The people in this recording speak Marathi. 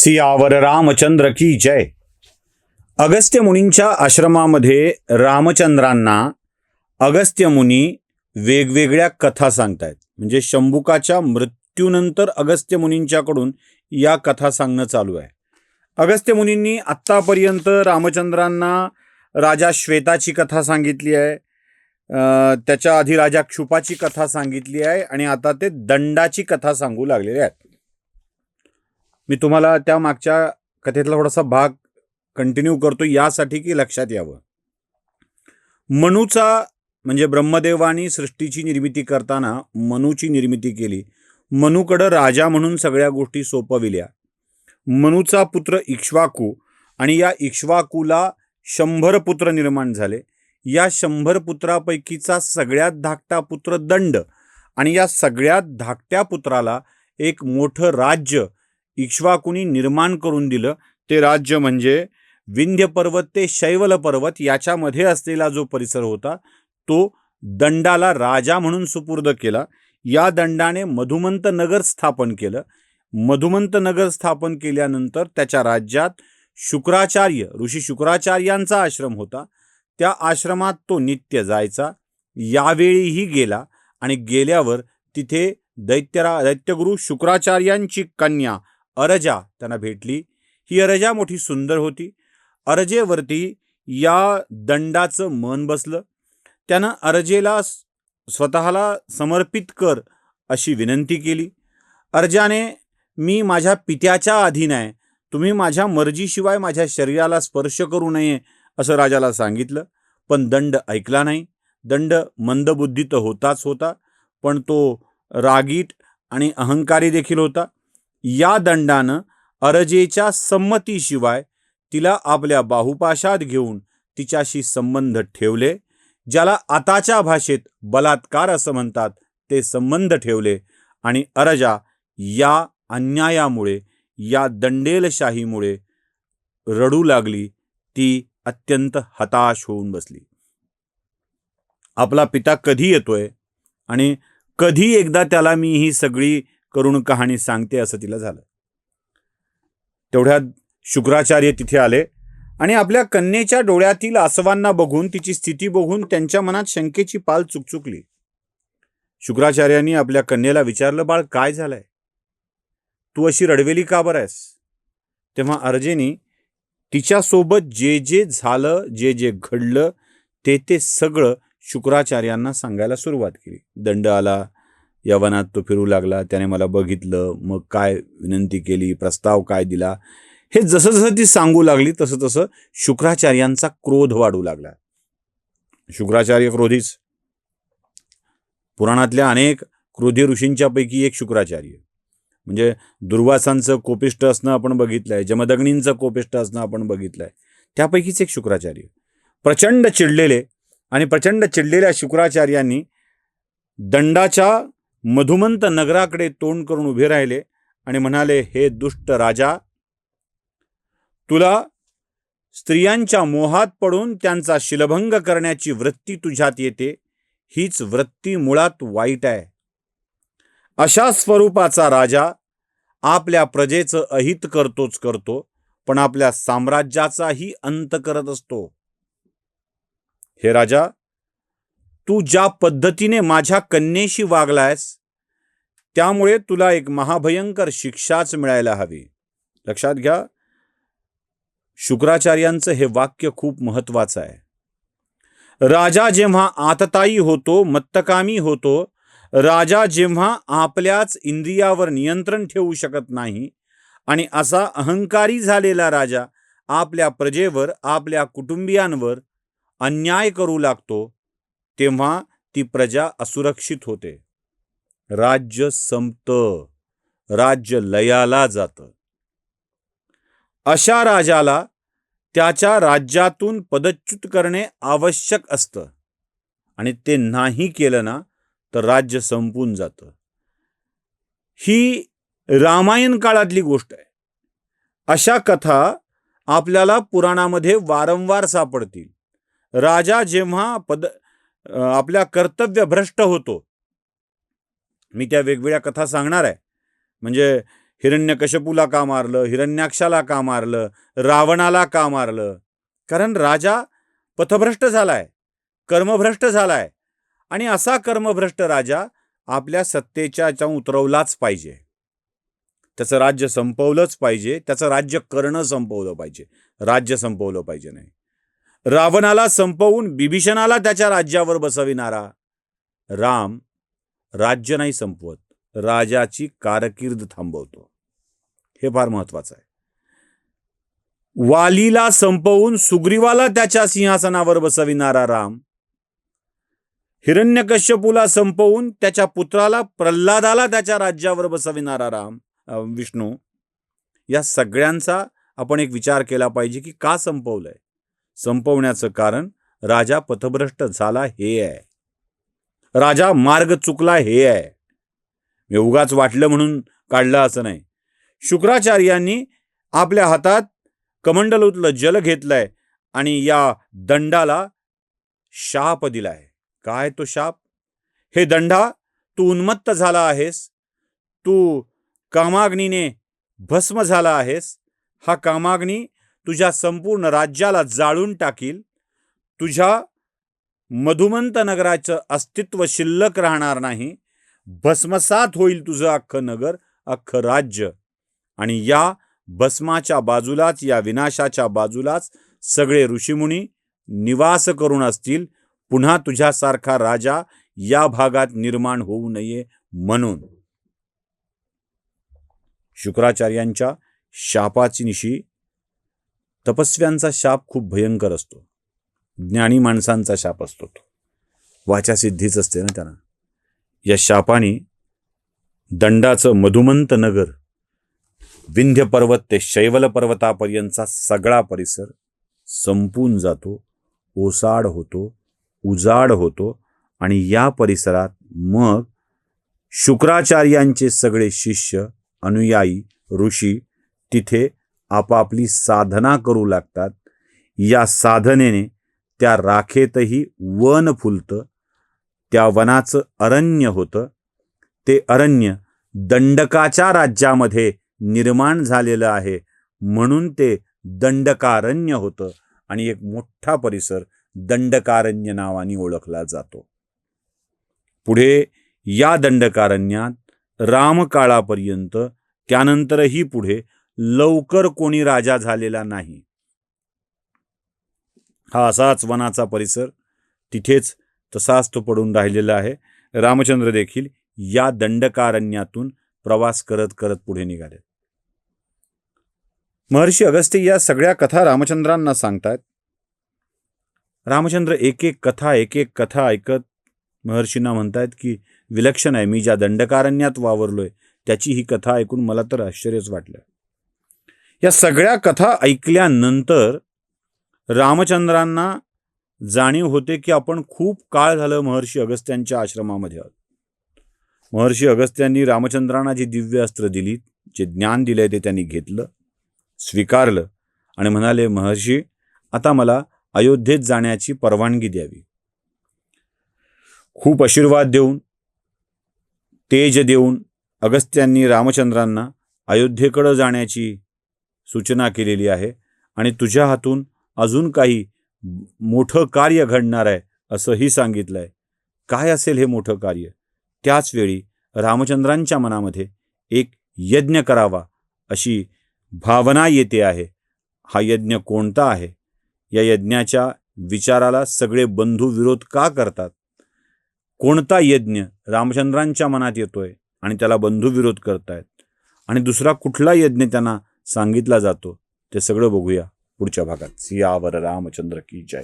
सियावर रामचंद्र की जय. अगस्त्य मुनींच्या आश्रमामध्ये रामचंद्रांना अगस्त्य मुनी वेगवेगळ्या कथा सांगतायत. म्हणजे शंभुकाच्या मृत्यूनंतर अगस्त्य मुनींच्याकडून या कथा सांगणं चालू आहे. अगस्त्य मुनींनी आत्तापर्यंत रामचंद्रांना राजा श्वेताची कथा सांगितली आहे, त्याच्या आधी राजा क्षुपाची कथा सांगितली आहे आणि आता ते दंडाची कथा सांगू लागलेले आहेत. मी तुम्हाला त्या मागच्या कथेतला थोडासा भाग कंटिन्यू करतो यासाठी की लक्षात यावं. मनूचा म्हणजे ब्रह्मदेवानी सृष्टीची निर्मिती करताना मनूची निर्मिती केली. मनूकडं राजा म्हणून सगळ्या गोष्टी सोपविल्या. मनूचा पुत्र इक्ष्वाकू आणि या इक्ष्वाकूला 100 पुत्र निर्माण झाले. या 100 पुत्रापैकीचा सगळ्यात धाकटा पुत्र दंड आणि या सगळ्यात धाकट्या पुत्राला एक मोठं राज्य इक्ष्वाकूनी निर्माण करून दिलं. ते राज्य म्हणजे विंध्य पर्वत ते शैवल पर्वत याच्यामध्ये असलेला जो परिसर होता तो दंडाला राजा म्हणून सुपूर्द केला. या दंडाने मधुमंत नगर स्थापन केलं. मधुमंत नगर स्थापन केल्यानंतर त्याच्या राज्यात शुक्राचार्य ऋषी शुक्राचार्यांचा आश्रम होता. त्या आश्रमात तो नित्य जायचा. यावेळीही गेला आणि गेल्यावर तिथे दैत्यगुरु शुक्राचार्यांची कन्या अरजा त्यांना भेटली. ही अरजा मोठी सुंदर होती. अरजेवरती या दंडाचं मन बसलं. त्यानं अरजेला स्वतःला समर्पित कर अशी विनंती केली. अरजाने मी माझ्या पित्याच्या अधीन आहे, तुम्ही माझ्या मर्जीशिवाय माझ्या शरीराला स्पर्श करू नये असं राजाला सांगितलं. पण दंड ऐकला नाही. दंड मंदबुद्धी तर होताच होता, पण तो रागीट आणि अहंकारी देखील होता. या दंडानं अरजेच्या संमतीशिवाय तिला आपल्या बाहुपाशात घेऊन तिच्याशी संबंध ठेवले. ज्याला आताच्या भाषेत बलात्कार असं म्हणतात ते संबंध ठेवले आणि अरजा या अन्यायामुळे या दंडेलशाहीमुळे रडू लागली. ती अत्यंत हताश होऊन बसली. आपला पिता कधी येतोय आणि कधी एकदा त्याला मी ही सगळी करुण कहाणी सांगते असं तिला झालं. तेवढ्यात शुक्राचार्य तिथे आले आणि आपल्या कन्येच्या डोळ्यातील आसवांना बघून तिची स्थिती बघून त्यांच्या मनात शंकेची पाल चुकचुकली. शुक्राचार्यांनी आपल्या कन्येला विचारलं, बाळ काय झालंय, तू अशी रडवेली का बरं आहेस? तेव्हा अर्जेनी तिच्यासोबत जे जे झालं, जे जे घडलं ते सगळं शुक्राचार्यांना सांगायला सुरुवात केली. दंड आला, यवनात तो फिरू लागला, त्याने मला बघितलं, मग काय विनंती केली, प्रस्ताव काय दिला, हे जसं जसं ती सांगू लागली तसं तसं शुक्राचार्यांचा क्रोध वाढू लागला. शुक्राचार्य क्रोधीच. पुराणातल्या अनेक क्रोधी ऋषींच्या पैकी एक शुक्राचार्य. म्हणजे दुर्वासांचं कोपिष्ट असणं आपण बघितलंय, जमदग्नींचं कोपिष्ट असणं आपण बघितलंय, त्यापैकीच एक शुक्राचार्य. प्रचंड चिडलेले आणि प्रचंड चिडलेल्या शुक्राचार्यांनी दंडाच्या मधुमंत नगराकडे तोंड करून उभे राहिले आणि म्हणाले, हे दुष्ट राजा, तुला स्त्रियांच्या मोहात पडून त्यांचा शिलभंग करण्याची वृत्ती तुझ्यात येते. हीच वृत्ती मुळात वाईट आहे. अशा स्वरूपाचा राजा आपल्या प्रजेचं अहित करतोच करतो, पण आपल्या साम्राज्याचाही अंत करत असतो. हे राजा, तू ज्या पद्धतीने माझ्या कन्येशी वागलायस त्यामुळे तुला एक महाभयंकर शिक्षाच मिळायला हवी. लक्षात घ्या, शुक्राचार्यांचं हे वाक्य खूप महत्वाचं आहे. राजा जेव्हा आततायी होतो, मत्तकामी होतो, राजा जेव्हा आपल्याच इंद्रियावर नियंत्रण ठेवू शकत नाही आणि असा अहंकारी झालेला राजा आपल्या प्रजेवर, आपल्या कुटुंबियांवर अन्याय करू लागतो, तेव्हा ती प्रजा असुरक्षित होते. राज्य संपतं, राज्य लयाला जातं. अशा राजाला त्याच्या राज्यातून पदच्युत करणे आवश्यक असतं आणि ते नाही केलं ना तर राज्य संपून जातं. ही रामायण काळातली गोष्ट आहे. अशा कथा आपल्याला पुराणामध्ये वारंवार सापडतील. राजा जेव्हा आपल्या कर्तव्य भ्रष्ट होतो, मी त्या वेगवेगळ्या कथा सांगणार आहे. म्हणजे हिरण्यकश्यपूला का मारलं, हिरण्याक्षाला का मारलं, रावणाला का मारलं? कारण राजा पथभ्रष्ट झालाय, कर्मभ्रष्ट झालाय. आणि असा कर्मभ्रष्ट राजा आपल्या सत्तेच्या उतरवलाच पाहिजे. त्याचं राज्य संपवलंच पाहिजे, त्याचं राज्य करणं संपवलं पाहिजे, राज्य संपवलं पाहिजे नाही. रावणाला संपवून बिभीषणाला त्याच्या राज्यावर बसविणारा राम राज्य नाही संपवत, राजाची कारकीर्द थांबवतो. हे फार महत्वाचं आहे. वालीला संपवून सुग्रीवाला त्याच्या सिंहासनावर बसविणारा राम, हिरण्यकश्यपूला संपवून त्याच्या पुत्राला प्रल्हादाला त्याच्या राज्यावर बसविणारा राम विष्णू, या सगळ्यांचा आपण एक विचार केला पाहिजे की का संपवलंय. संपवण्याचं कारण राजा पथभ्रष्ट झाला हे आहे, राजा मार्ग चुकला हे आहे. मी उगाच वाटलं म्हणून काढलं असं नाही. शुक्राचार्यांनी आपल्या हातात कमंडलूतलं जल घेतलंय आणि या दंडाला शाप दिलाय. काय तो शाप? हे दंडा, तू उन्मत्त झाला आहेस, तू कामाग्नीने भस्म झाला आहेस. हा कामाग्नी तुझ्या संपूर्ण राज्याला जाळून टाकील. तुझ्या मधुमंत नगराचं अस्तित्व शिल्लक राहणार नाही. भस्मसात होईल तुझं अख्खं नगर, अख्खं राज्य. आणि या भस्माच्या बाजूलाच, या विनाशाच्या बाजूलाच सगळे ऋषीमुनी निवास करून असतील. पुन्हा तुझ्यासारखा राजा या भागात निर्माण होऊ नये म्हणून. शुक्राचार्यांच्या शापाची निशी, तपस्व्यांचा शाप खूप भयंकर असतो, ज्ञानी माणसांचा शाप असतो, तो वाचासिद्धीच असते ना त्यांना. या शापाने दंडाचं मधुमंत नगर, विंध्य पर्वत ते शैवल पर्वतापर्यंतचा सगळा परिसर संपून जातो, ओसाड होतो, उजाड होतो. आणि या परिसरात मग शुक्राचार्यांचे सगळे शिष्य, अनुयायी, ऋषी तिथे आपापली साधना करू लागतात. या साधनेने त्या राखेतही वन फुलतं, त्या वनाचं अरण्य होतं. ते अरण्य दंडकाच्या राज्यामध्ये निर्माण झालेलं आहे म्हणून ते दंडकारण्य होतं. आणि एक मोठा परिसर दंडकारण्य नावाने ओळखला जातो. पुढे या दंडकारण्यात रामकाळापर्यंत, त्यानंतरही पुढे लवकर कोणी राजा झालेला नाही. हा असाच वनाचा परिसर तिथेच तसाच तो पडून राहिलेला आहे. रामचंद्र देखील या दंडकारण्यातून प्रवास करत करत पुढे निघाले. महर्षी अगस्त्य या सगळ्या कथा रामचंद्रांना सांगतात. रामचंद्र एक एक कथा ऐकत महर्षींना म्हणतात की विलक्षण आहे, मी ज्या दंडकारण्यात वावरलोय त्याची ही कथा ऐकून मला तर आश्चर्यच वाटलं. या सगळ्या कथा ऐकल्यानंतर रामचंद्रांना जाणीव होते की आपण खूप काळ झालं महर्षी अगस्त्यांच्या आश्रमामध्ये आहोत. महर्षी अगस्त्यांनी रामचंद्रांना जी दिव्य अस्त्र दिली, जे ज्ञान दिलंय ते त्यांनी घेतलं, स्वीकारलं आणि म्हणाले, महर्षी आता मला अयोध्येत जाण्याची परवानगी द्यावी. खूप आशीर्वाद देऊन, तेज देऊन अगस्त्यांनी रामचंद्रांना अयोध्येकडे जाण्याची सूचना केलेली आहे. आणि तुझ्या हातून अजून काही मोठं कार्य घडणार आहे असंही सांगितलंय. काय असेल हे मोठं कार्य? त्याच वेळी रामचंद्रांच्या मनामध्ये एक यज्ञ करावा अशी भावना येते आहे. हा यज्ञ कोणता आहे? या यज्ञाच्या विचाराला सगळे बंधू विरोध का करतात? कोणता यज्ञ रामचंद्रांच्या मनात येतोय आणि त्याला बंधू विरोध करतायत? आणि दुसरा कुठला यज्ञ त्यांना सांगितला जातो? ते सगळं बघूया पुढच्या भागात. सियावर रामचंद्र की जय.